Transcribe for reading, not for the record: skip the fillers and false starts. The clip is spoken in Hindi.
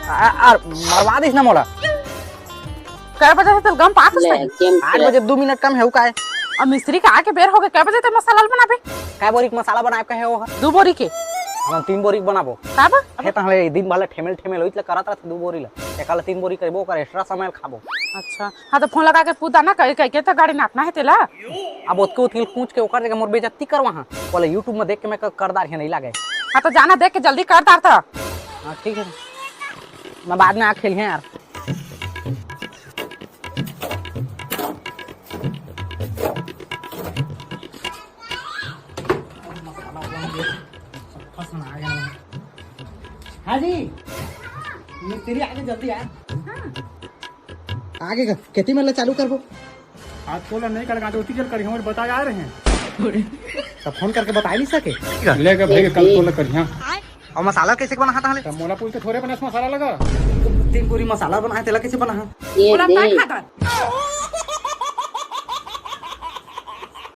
मरवा दिस ना मोला। कै बजे से गम पाक से 8 बजे 2 मिनट कम है उ काहे। अब मिस्त्री का आके बेर हो गए कै बजे तक मसाला बनाबे। कै बोरी के मसाला बनाए के है वो 2 बोरी के हम 3 बोरी के बनाबो। तब हे तहले दिन वाला ठेमेल ठेमेल होइतले करत रह 2 बोरी ला एकाला 3 बोरी करबो कर एक्स्ट्रा समय खाबो। अच्छा हां तो फोन लगा के पूछा ना कह के तो गाड़ी नापना है तेला। अब ओतके उतिल पूछ के ओकर जगह मोर बेइज्जती कर वहां बोले YouTube में देख के मैं करदार है नहीं लागे। हां तो जाना देख के जल्दी कर दार था। हां ठीक है मैं बाद में आ खेल है यार। हाँ जी मिस्त्री आगे जल्दी यार। आगे खेती में चालू करबो। आज सोलह नहीं करेगा तो टीचर करी हम बता आ रहे हैं तो फोन करके बता नहीं सके लेके भाई कल सोलह करी। हाँ और मसाला कैसे बना था तब मोला पूछ के थोड़े बना मसाला लगा 3 पूरी मसाला बनाए तेला कैसे बना पूरा पैक खाता